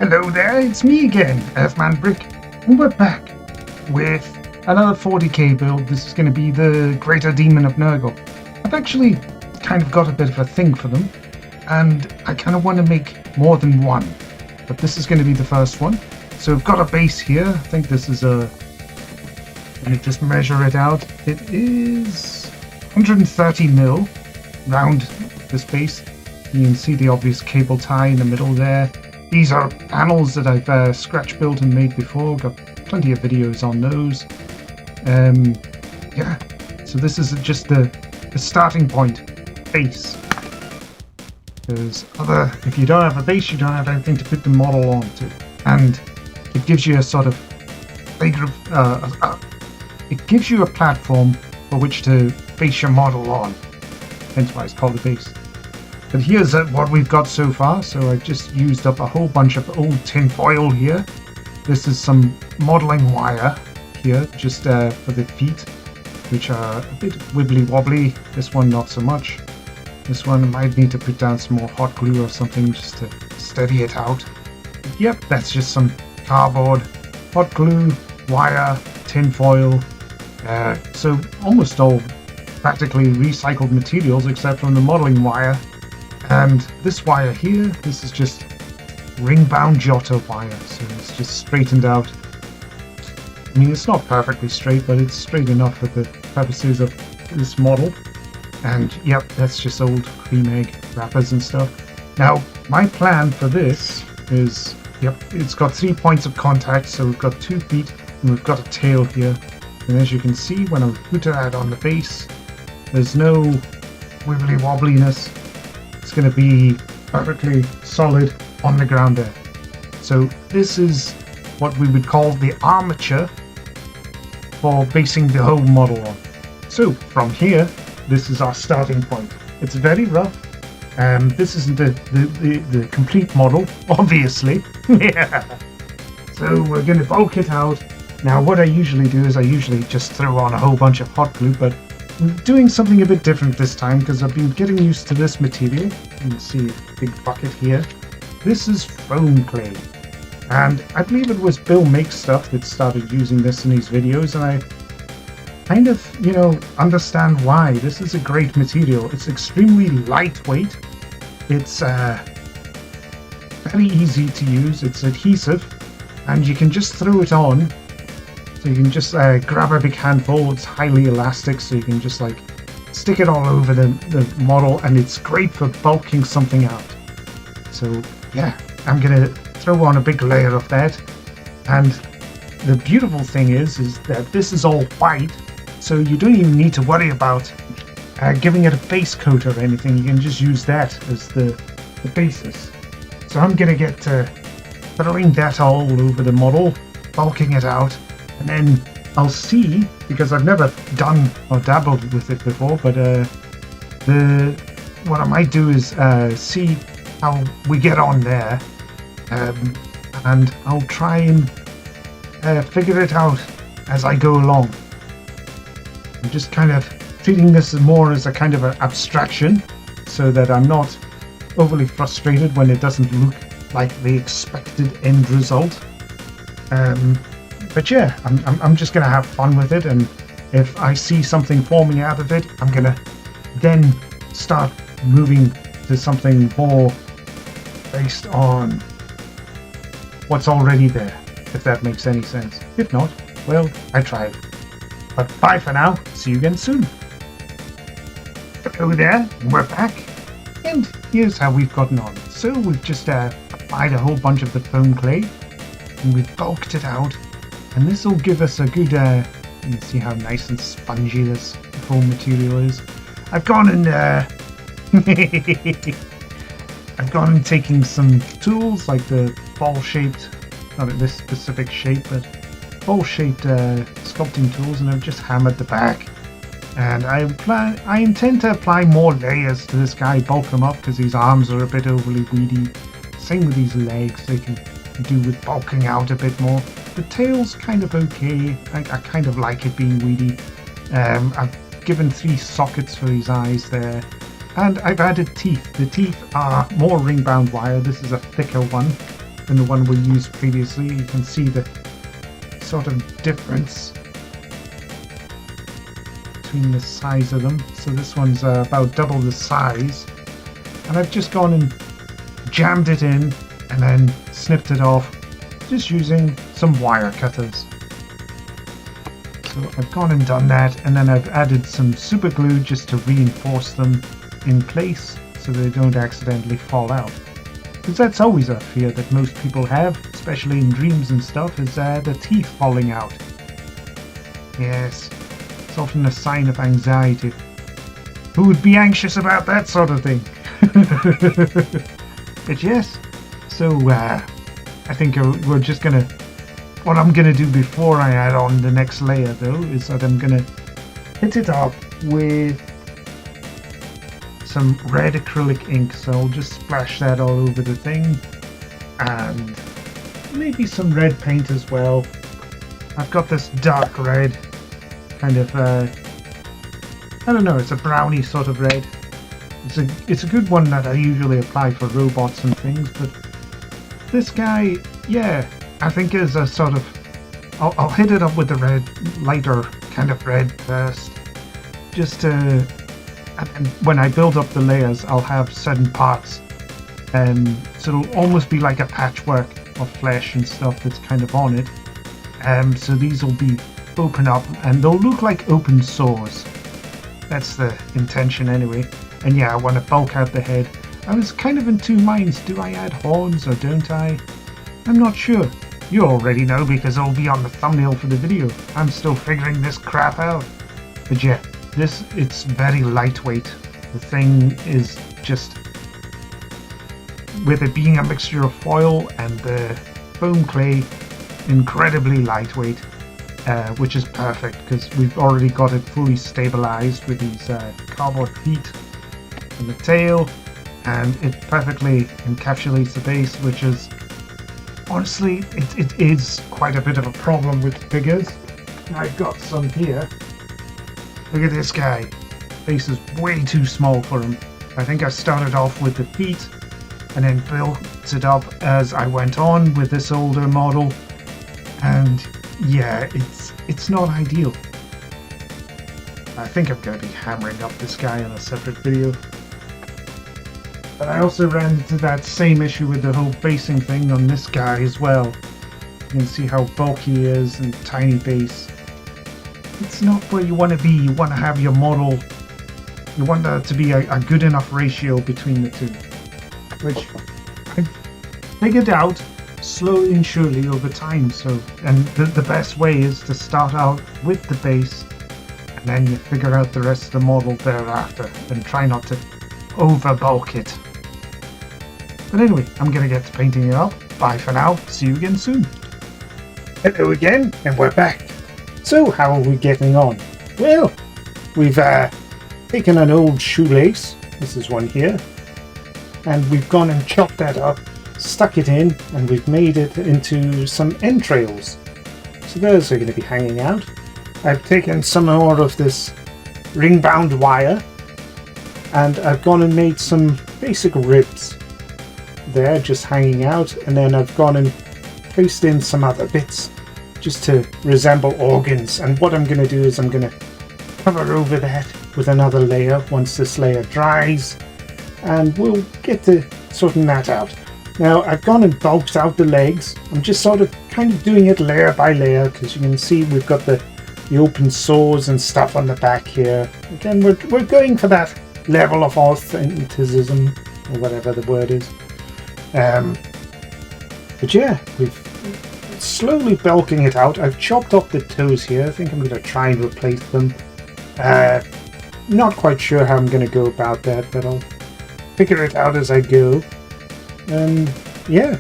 Hello there, it's me again, earthmanbrick, and we're back with another 40k build. This is going to be the Greater Demon of Nurgle. I've actually kind of got a bit of a thing for them, and I kind of want to make more than one, but this is going to be the first one. So I've got a base here. I think this is a... let me just measure it out. It is 130 mil round this base. You can see the obvious cable tie in the middle there. These are panels that I've scratch built and made before. Got plenty of videos on those. Yeah, so this is just the starting point, base. Because if you don't have a base, you don't have anything to put the model onto. And it gives you a sort of it gives you a platform for which to base your model on. Hence why it's called a base. But here's what we've got so far. So I've just used up a whole bunch of old tin foil here. This is some modeling wire here, just for the feet, which are a bit wibbly wobbly. This one not so much. This one I might need to put down some more hot glue or something just to steady it out. But yep, that's just some cardboard, hot glue, wire, tin foil. So almost all practically recycled materials except from the modeling wire. And this wire here, this is just ring-bound Giotto wire, so it's just straightened out. I mean, it's not perfectly straight, but it's straight enough for the purposes of this model. And yep, that's just old cream egg wrappers and stuff. Now, my plan for this is, yep, it's got 3 points of contact, so we've got 2 feet, and we've got a tail here. And as you can see, when I put it out on the base, there's no wibbly wobbliness. It's going to be perfectly solid on the ground there. So this is what we would call the armature for basing the whole model on. So from here, this is our starting point. It's very rough. This isn't the complete model, obviously. Yeah. So we're going to bulk it out. Now what I usually do is I usually just throw on a whole bunch of hot glue, but I'm doing something a bit different this time because I've been getting used to this material. You can see a big bucket here. This is foam clay. And I believe it was Bill Makes Stuff that started using this in his videos, and I kind of, understand why. This is a great material. It's extremely lightweight. It's very easy to use. It's adhesive, and you can just throw it on. So you can just grab a big handful. It's highly elastic, so you can just like stick it all over the model, and it's great for bulking something out. So yeah, I'm gonna throw on a big layer of that. And the beautiful thing is that this is all white, so you don't even need to worry about giving it a base coat or anything. You can just use that as the basis. So I'm gonna get throwing that all over the model, bulking it out. And then I'll see, because I've never done or dabbled with it before, but what I might do is see how we get on there, and I'll try and figure it out as I go along. I'm just kind of treating this more as a kind of an abstraction, so that I'm not overly frustrated when it doesn't look like the expected end result. But yeah, I'm just going to have fun with it, and if I see something forming out of it, I'm going to then start moving to something more based on what's already there, if that makes any sense. If not, well, I tried. But bye for now, see you again soon. Hello there, we're back, and here's how we've gotten on. So we've just applied a whole bunch of the foam clay, and we've bulked it out. And this will give us a good, you can see how nice and spongy this foam material is. I've gone and, I've gone and taken some tools like the ball-shaped, not this specific shape, but ball-shaped sculpting tools, and I've just hammered the back. And I intend to apply more layers to this guy, bulk him up, because his arms are a bit overly weedy. Same with these legs, they can do with bulking out a bit more. The tail's kind of okay. I kind of like it being weedy. I've given 3 sockets for his eyes there. And I've added teeth. The teeth are more ring-bound wire. This is a thicker one. than the one we used previously. You can see the sort of difference between the size of them. So this one's about double the size, and I've just gone and jammed it in and then snipped it off just using some wire cutters. So I've gone and done that, and then I've added some super glue just to reinforce them in place so they don't accidentally fall out. Because that's always a fear that most people have, especially in dreams and stuff, is the teeth falling out. Yes, it's often a sign of anxiety. Who would be anxious about that sort of thing? But yes, so I think we're just gonna... What I'm gonna do before I add on the next layer though is that I'm gonna hit it up with some red acrylic ink. So I'll just splash that all over the thing, and maybe some red paint as well. I've got this dark red, kind of I don't know, it's a browny sort of red. It's a good one that I usually apply for robots and things, but this guy, yeah, I think is a sort of... I'll hit it up with the red, lighter kind of red first, just to... And when I build up the layers, I'll have certain parts, so it'll almost be like a patchwork of flesh and stuff that's kind of on it. So these will be open up, and they'll look like open sores. That's the intention anyway. And yeah, I want to bulk out the head. I was kind of in two minds. Do I add horns or don't I? I'm not sure. You already know because it'll be on the thumbnail for the video. I'm still figuring this crap out. But yeah, it's very lightweight. The thing is just... With it being a mixture of foil and the foam clay, incredibly lightweight. Which is perfect because we've already got it fully stabilized with these cardboard feet and the tail, and it perfectly encapsulates the base, which is honestly it is quite a bit of a problem with figures. I've got some here. Look at this guy. Base is way too small for him. I think I started off with the feet and then built it up as I went on with this older model, and yeah, it's not ideal. I think I'm going to be hammering up this guy in a separate video. But I also ran into that same issue with the whole basing thing on this guy as well. You can see how bulky he is and tiny base. It's not where you want to be. You want to have your model... You want there to be a good enough ratio between the two. Which I've figured out slowly and surely over time. And the best way is to start out with the base, and then you figure out the rest of the model thereafter, and try not to over bulk it. But anyway, I'm gonna get to painting it up. Bye for now, see you again soon. Hello again, and we're back. So how are we getting on? Well, we've taken an old shoelace, this is one here, and we've gone and chopped that up, stuck it in, and we've made it into some entrails. So those are going to be hanging out. I've taken some more of this ring-bound wire, and I've gone and made some basic ribs there, just hanging out, and then I've gone and placed in some other bits just to resemble organs. And what I'm going to do is I'm going to cover over that with another layer once this layer dries, and we'll get to sorting that out. Now I've gone and bulked out the legs. I'm just sort of kind of doing it layer by layer, because you can see we've got the open sores and stuff on the back here. Again, we're going for that level of authenticism, or whatever the word is. But yeah, we've slowly bulking it out. I've chopped up the toes here. I think I'm going to try and replace them. Not quite sure how I'm going to go about that, but I'll figure it out as I go. And yeah,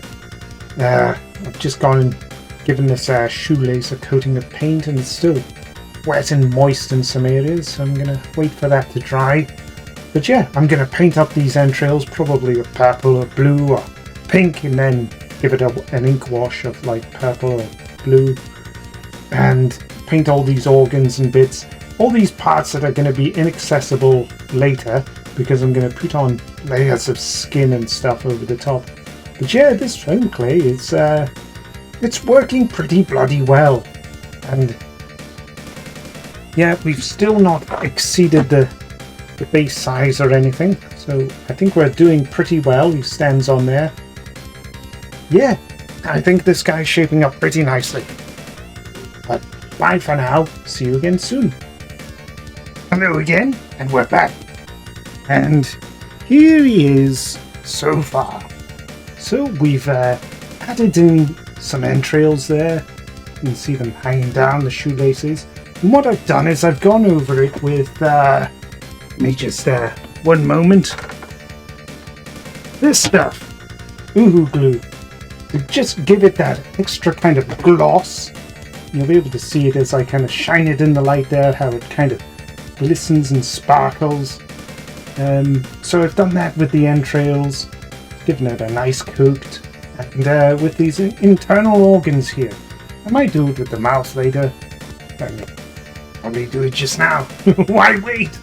I've just gone and given this shoelace a coating of paint, and it's still wet and moist in some areas, so I'm going to wait for that to dry. But yeah, I'm going to paint up these entrails, probably with purple or blue or pink, and then give it an ink wash of like purple or blue, and paint all these organs and bits, all these parts that are going to be inaccessible later, because I'm going to put on layers of skin and stuff over the top. But yeah, this foam clay is it's working pretty bloody well. And yeah, we've still not exceeded the base size or anything, so I think we're doing pretty well. He stands on there. Yeah, I think this guy's shaping up pretty nicely. But bye for now. See you again soon. Hello again, and we're back. And here he is so far. So we've added in some entrails there. You can see them hanging down the shoelaces. And what I've done is I've gone over it with let me just one moment. This stuff, Uhu glue, to just give it that extra kind of gloss. You'll be able to see it as I kind of shine it in the light there, how it kind of glistens and sparkles. So I've done that with the entrails, given it a nice coat, and with these internal organs here. I might do it with the mouth later. Probably do it just now. Why wait?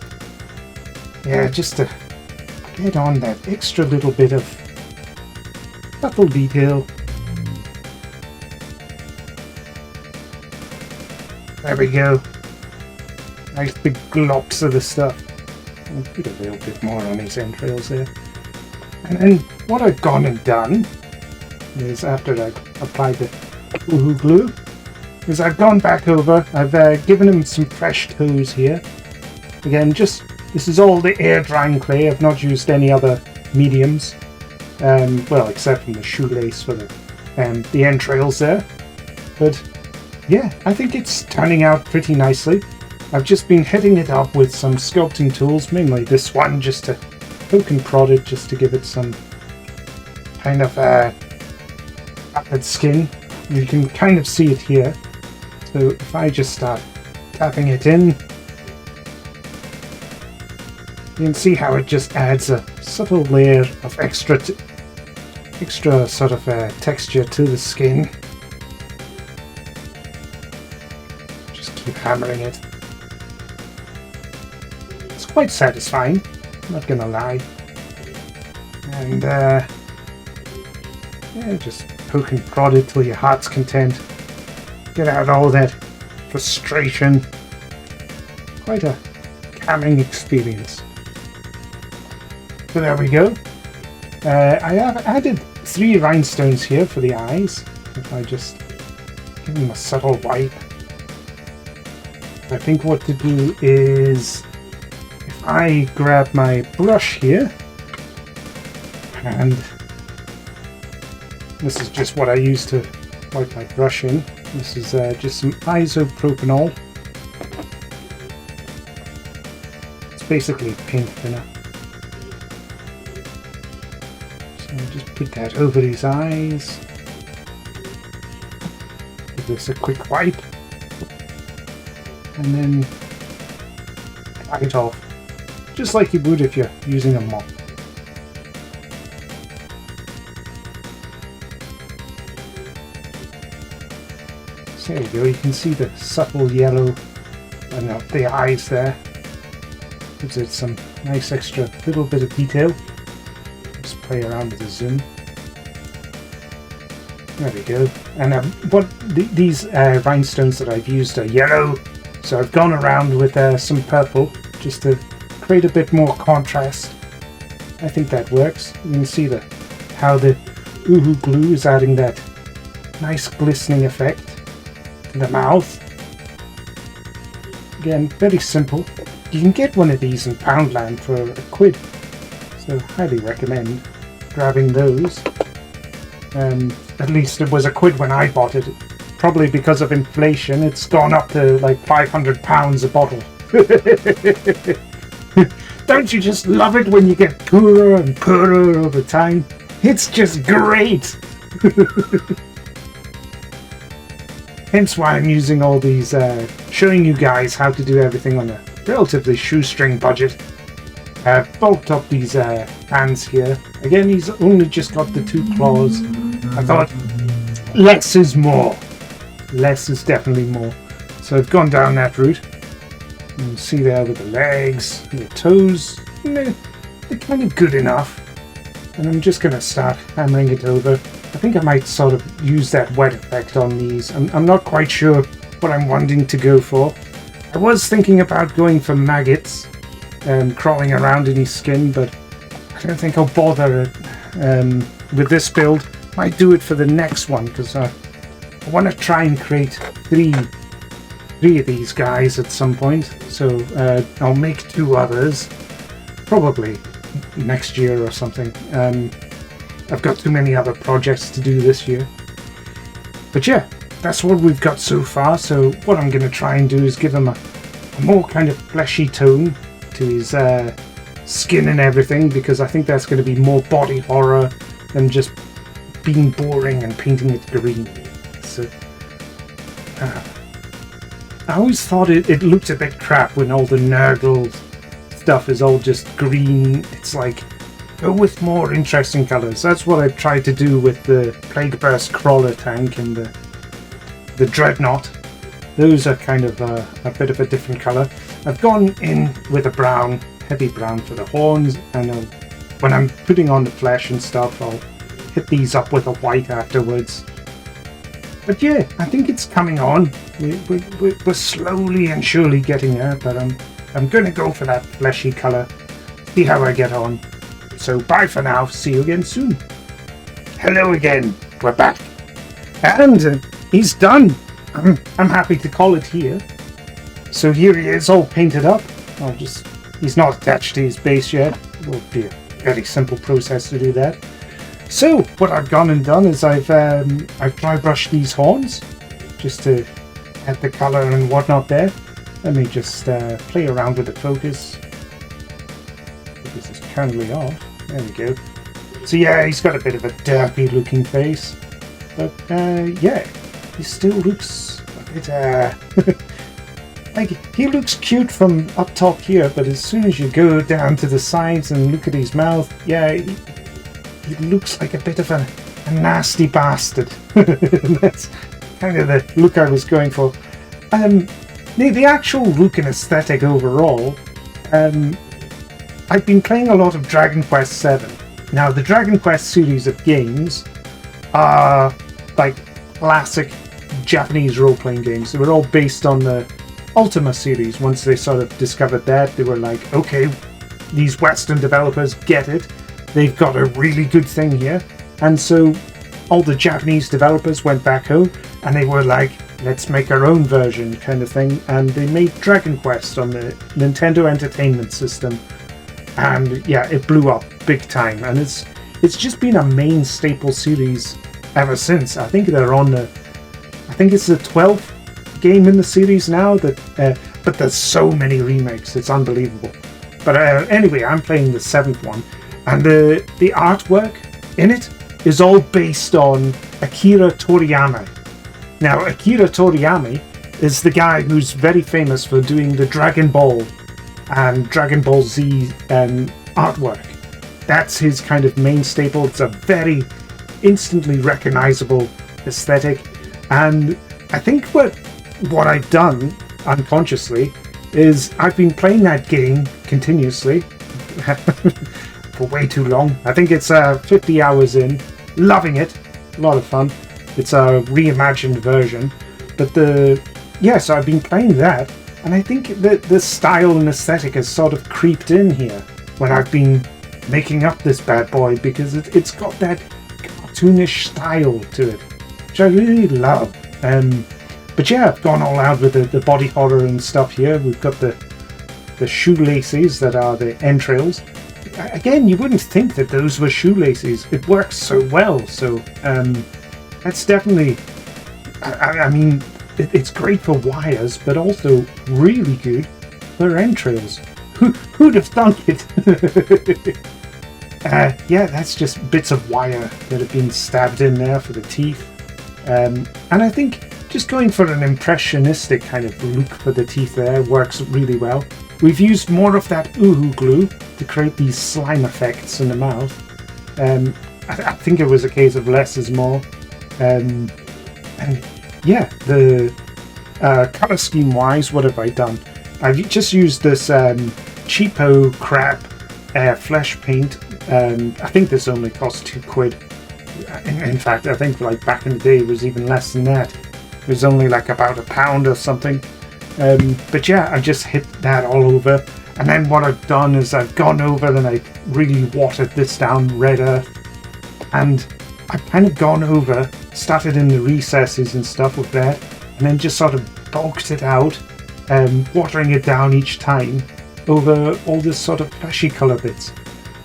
Yeah, just to get on that extra little bit of subtle detail. There we go. Nice big globs of the stuff. I'll put a little bit more on these entrails there. And then what I've gone and done is, after I've applied the Uhu glue, is I've gone back over, I've given him some fresh toes here. Again, this is all the air drying clay. I've not used any other mediums. Well, except from the shoelace for the entrails there. But yeah, I think it's turning out pretty nicely. I've just been hitting it up with some sculpting tools, mainly this one, just to poke and prod it, just to give it some kind of rapid skin. You can kind of see it here. So if I just start tapping it in, you can see how it just adds a subtle layer of extra sort of texture to the skin. Just keep hammering it. It's quite satisfying, not gonna lie. And yeah, just poke and prod it till your heart's content. Get out all that frustration. Quite a calming experience. So there we go. I have added 3 rhinestones here for the eyes. If I just give them a subtle wipe. I think what to do is, if I grab my brush here, and this is just what I use to wipe my brush in. This is just some isopropanol. It's basically paint thinner. So just put that over his eyes. Give this a quick wipe. And then dry it off. Just like you would if you're using a mop. So there you go, you can see the subtle yellow and the eyes there. Gives it some nice extra little bit of detail. Just play around with the zoom. There we go. And these rhinestones that I've used are yellow, so I've gone around with some purple just to create a bit more contrast. I think that works. You can see how the Uhu glue is adding that nice glistening effect to the mouth. Again, very simple. You can get one of these in Poundland for £1, so highly recommend grabbing those. At least it was £1 when I bought it. Probably because of inflation, it's gone up to like £500 a bottle. Don't you just love it when you get poorer and poorer over time? It's just great! Hence why I'm using all these, showing you guys how to do everything on a relatively shoestring budget. I've bulked up these hands here. Again, he's only just got the 2 claws. I thought less is more. Less is definitely more. So I've gone down that route. You can see there with the legs, the toes, they're kind of good enough. and I'm just going to start hammering it over. I think I might sort of use that wet effect on these. I'm not quite sure what I'm wanting to go for. I was thinking about going for maggots crawling around in his skin, but I don't think I'll bother with this build. Might do it for the next one, because I want to try and create three of these guys at some point. So I'll make 2 others, probably next year or something. I've got too many other projects to do this year. But yeah, that's what we've got so far. So what I'm going to try and do is give him a more kind of fleshy tone to his skin and everything, because I think that's going to be more body horror than just being boring and painting it green. So I always thought it looked a bit crap when all the Nurgle stuff is all just green. It's like, go with more interesting colours. That's what I tried to do with the Plague Burst Crawler tank and the Dreadnought. Those are kind of a bit of a different colour. I've gone in with a brown, heavy brown for the horns, and when I'm putting on the flesh and stuff, I'll hit these up with a white afterwards. But yeah, I think it's coming on. We're slowly and surely getting there, but I'm going to go for that fleshy colour, see how I get on. So bye for now, see you again soon. Hello again, we're back. And he's done. I'm happy to call it here. So here he is, all painted up. He's not attached to his base yet. It will be a very simple process to do that. So what I've gone and done is I've dry brushed these horns just to add the colour and whatnot there. Let me just play around with the focus. Focus is currently off. There we go. So yeah, he's got a bit of a derpy looking face, but yeah, he still looks a bit like he looks cute from up top here, but as soon as you go down to the sides and look at his mouth, yeah, he looks like a bit of a nasty bastard. That's kind of the look I was going for. The actual look and aesthetic overall, I've been playing a lot of Dragon Quest VII. Now, the Dragon Quest series of games are like classic Japanese role-playing games. They were all based on the Ultima series. Once they sort of discovered that, they were like, okay, these Western developers get it. They've got a really good thing here. And so all the Japanese developers went back home and they were like, let's make our own version kind of thing. And they made Dragon Quest on the Nintendo Entertainment System. And yeah, it blew up big time. And it's just been a main staple series ever since. I think they're on I think it's the 12th game in the series now, but there's so many remakes, it's unbelievable. But anyway, I'm playing the 7th one, and the artwork in it is all based on Akira Toriyama. Now, Akira Toriyama is the guy who's very famous for doing the Dragon Ball and Dragon Ball Z artwork. That's his kind of main staple. It's a very instantly recognizable aesthetic, and I think what I've done unconsciously is I've been playing that game continuously for way too long. I think it's 50 hours in, loving it, a lot of fun. It's a reimagined version, but so I've been playing that, and I think that the style and aesthetic has sort of creeped in here when I've been making up this bad boy, because it's got that cartoonish style to it, which I really love. But yeah, I've gone all out with the body horror and stuff here. We've got the shoelaces that are the entrails. Again, you wouldn't think that those were shoelaces. It works so well. So that's definitely, I mean, it's great for wires, but also really good for entrails. Who'd have thunk it? Yeah, that's just bits of wire that have been stabbed in there for the teeth. And I think just going for an impressionistic kind of look for the teeth there works really well. We've used more of that Uhu glue to create these slime effects in the mouth. I think it was a case of less is more. And yeah, the color scheme wise, what have I done? I've just used this cheapo crap flesh paint I think this only cost £2. In fact, I think like back in the day it was even less than that. It was only like about £1 or something. But yeah, I just hit that all over. And then what I've done is I've gone over and I really watered this down, red earth. And I've kind of gone over, started in the recesses and stuff with that, and then just sort of bulked it out, watering it down each time over all this sort of fleshy colour bits.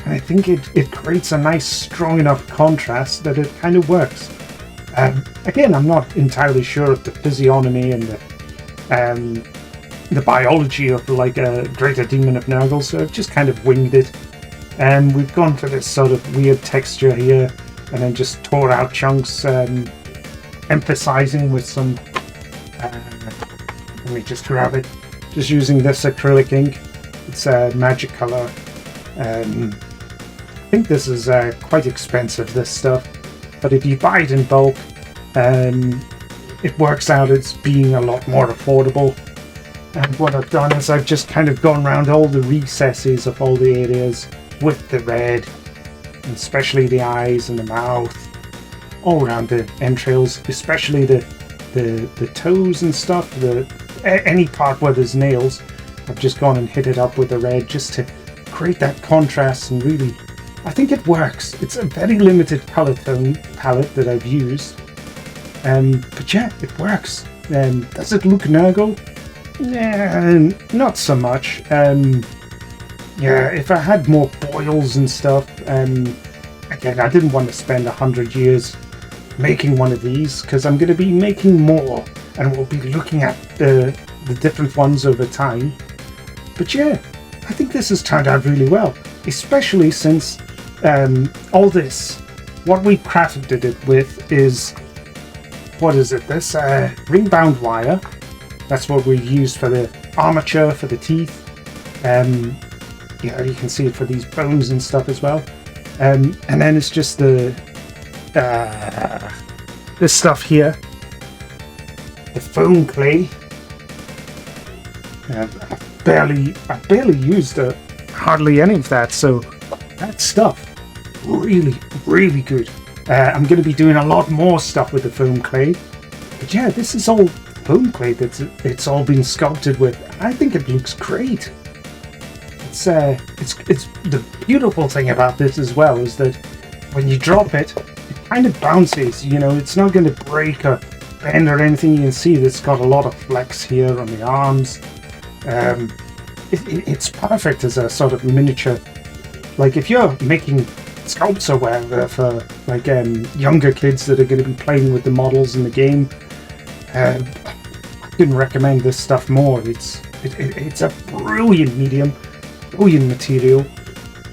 And I think it creates a nice strong enough contrast that it kind of works. Again, I'm not entirely sure of the physiognomy and the biology of like a greater demon of Nurgle, so I've just kind of winged it. And we've gone for this sort of weird texture here, and then just tore out chunks, emphasizing with some, let me just grab it, just using this acrylic ink. It's a magic color. I think this is quite expensive, this stuff, but if you buy it in bulk, it works out as being a lot more affordable. And what I've done is I've just kind of gone around all the recesses of all the areas with the red, and especially the eyes and the mouth, all around the entrails, especially the toes and stuff, any part where there's nails. I've just gone and hit it up with the red just to create that contrast, and really, I think it works. It's a very limited color tone palette that I've used, but yeah, it works. Does it look Nurgle? Yeah, not so much. Yeah, if I had more boils and stuff, again, I didn't want to spend 100 years making one of these, because I'm going to be making more, and we'll be looking at the different ones over time. But yeah, I think this has turned out really well, especially since all this, what we've crafted it with is, what is it, this ring-bound wire. That's what we used for the armature, for the teeth. Yeah, you can see it for these bones and stuff as well. And then it's just the this stuff here, the foam clay. I barely used hardly any of that, so that stuff really, really good. I'm going to be doing a lot more stuff with the foam clay. But yeah, this is all foam clay it's all been sculpted with. I think it looks great. It's the beautiful thing about this as well is that when you drop it, it kind of bounces. You know, it's not going to break or bend or anything. You can see that it's got a lot of flex here on the arms. It's perfect as a sort of miniature. Like if you're making sculpts or whatever for like younger kids that are going to be playing with the models in the game, I couldn't recommend this stuff more. It's a brilliant medium, brilliant material,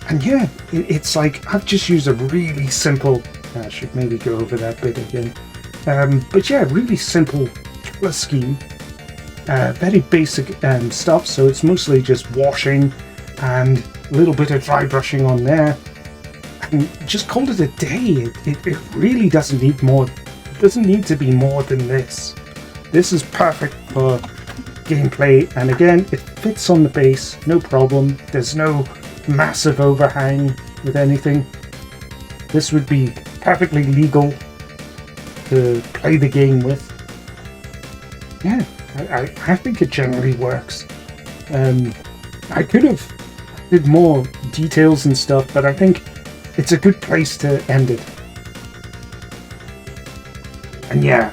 and yeah, it's like I've just used a really simple. I should maybe go over that bit again. But yeah, really simple color scheme, very basic stuff. So it's mostly just washing and a little bit of dry brushing on there, and just called it a day. It really doesn't need more. It doesn't need to be more than this. This is perfect for gameplay, and again, it fits on the base, no problem. There's no massive overhang with anything. This would be perfectly legal to play the game with. Yeah, I think it generally works. I could have did more details and stuff, but I think it's a good place to end it. And yeah,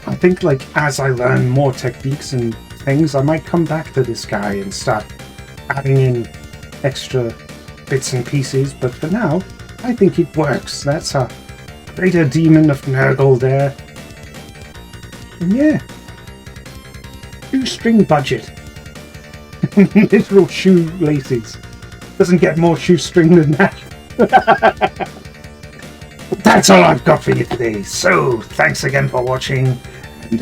I think like as I learn more techniques and things, I might come back to this guy and start adding in extra bits and pieces, but for now, I think it works. That's a greater demon of Nurgle there. And yeah, shoestring budget. Literal shoelaces. Doesn't get more shoestring than that. That's all I've got for you today. So, thanks again for watching. And